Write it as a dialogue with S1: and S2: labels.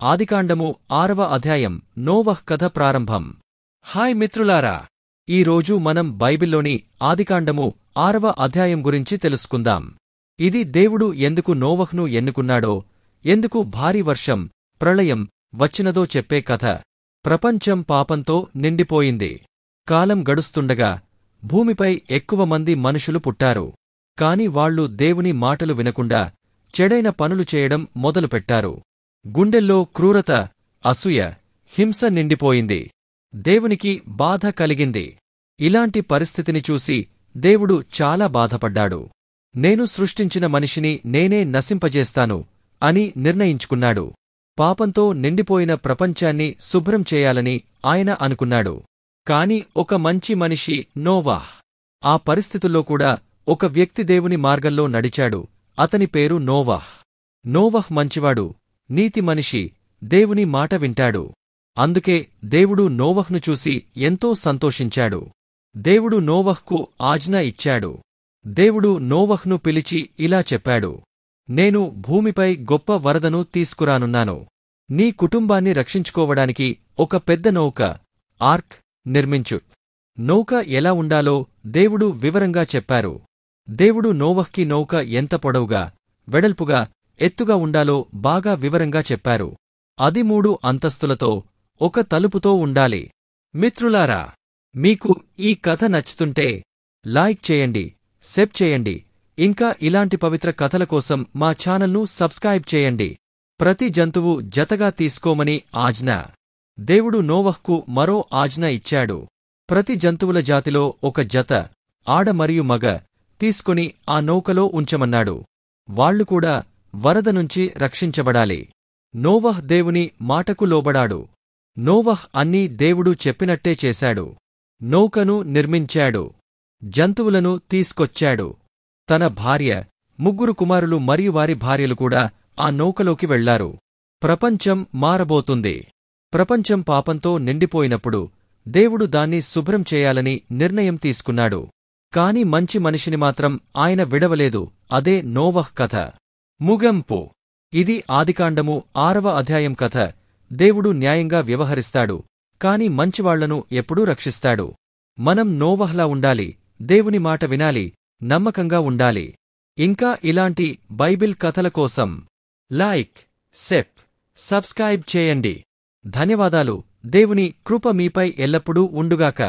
S1: ఆదికాండము 6వ అధ్యాయం నోవహ్ కథ ప్రారంభం. హాయ్ మిత్రులారా, ఈరోజు మనం బైబిల్లోని ఆదికాండము 6వ అధ్యాయం గురించి తెలుసుకుందాం. ఇది దేవుడు ఎందుకు నోవహ్ను ఎన్నుకున్నాడో, ఎందుకు భారీ వర్షం, ప్రళయం వచ్చినదో చెప్పే కథ. ప్రపంచం పాపంతో నిండిపోయింది. కాలం గడుస్తుండగా భూమిపై ఎక్కువ మంది మనుషులు పుట్టారు. కాని వాళ్లు దేవుని మాటలు వినకుండా చెడైన పనులు చేయడం మొదలుపెట్టారు. గుండెల్లో క్రూరత, అసూయ, హింస నిండిపోయింది. దేవునికి బాధ కలిగింది. ఇలాంటి పరిస్థితిని చూసి దేవుడు చాలా బాధపడ్డాడు. నేను సృష్టించిన మనిషిని నేనే నశింపజేస్తాను అని నిర్ణయించుకున్నాడు. పాపంతో నిండిపోయిన ప్రపంచాన్ని శుభ్రం చేయాలని ఆయన అనుకున్నాడు. కాని ఒక మంచి మనిషి నోవాహ్. ఆ పరిస్థితుల్లో కూడా ఒక వ్యక్తి దేవుని మార్గంలో నడిచాడు. అతని పేరు నోవాహ్. నోవహ్ మంచివాడు, నీతి మనిషి, దేవుని మాట వింటాడు. అందుకే దేవుడు నోవహ్ను చూసి ఎంతో సంతోషించాడు. దేవుడు నోవహ్కు ఆజ్ఞ ఇచ్చాడు. దేవుడు నోవహ్ను పిలిచి ఇలా చెప్పాడు: నేను భూమిపై గొప్ప వరదను తీసుకురానున్నాను. నీ కుటుంబాన్ని రక్షించుకోవడానికి ఒక పెద్ద నౌక, ఆర్క్, నిర్మించు. నౌక ఎలా ఉండాలో దేవుడు వివరంగా చెప్పారు. దేవుడు నోవహ్కి నౌక ఎంత పొడవుగా, వెడల్పుగా, ఎత్తుగా ఉండాలో బాగా వివరంగా చెప్పారు. అది 3 అంతస్తులతో, ఒక తలుపుతో ఉండాలి. మిత్రులారా, మీకు ఈ కథ నచ్చుతుంటే లైక్ చేయండి, సబ్ చేయండి. ఇంకా ఇలాంటి పవిత్ర కథల కోసం మా ఛానల్ను సబ్స్క్రైబ్ చేయండి. ప్రతి జంతువు జతగా తీసుకోమని ఆజ్ఞ. దేవుడు నోవహ్కు మరో ఆజ్ఞ ఇచ్చాడు. ప్రతి జంతువుల జాతిలో ఒక జత, ఆడ మరియు మగ, తీసుకొని ఆ నౌకలో ఉంచమన్నాడు. వాళ్లు కూడా వరద నుంచి రక్షించబడాలి. నోవహ్ దేవుని మాటకు లోబడాడు. నోవహ్ అన్నీ దేవుడు చెప్పినట్టే చేశాడు. నౌకను నిర్మించాడు. జంతువులను తీసుకొచ్చాడు. తన భార్య, 3 కుమారులు మరియు వారి భార్యలు కూడా ఆ నౌకలోకి వెళ్లారు. ప్రపంచం మారబోతుంది. ప్రపంచం పాపంతో నిండిపోయినప్పుడు దేవుడు దాన్ని శుభ్రం చేయాలని నిర్ణయం తీసుకున్నాడు. కాని మంచి మనిషిని మాత్రం ఆయన విడవలేదు. అదే నోవహ్ కథ. ముగింపు. ఇది ఆదికాండము 6వ అధ్యాయం కథ. దేవుడు న్యాయంగా వ్యవహరిస్తాడు, కాని మంచివాళ్లను ఎప్పుడూ రక్షిస్తాడు. మనం నోవహ్లా ఉండాలి, దేవుని మాట వినాలి, నమ్మకంగా ఉండాలి. ఇంకా ఇలాంటి బైబిల్ కథల కోసం లైక్, సబ్స్క్రైబ్ చేయండి. ధన్యవాదాలు. దేవుని కృప మీపై ఎల్లప్పుడూ ఉండుగాక.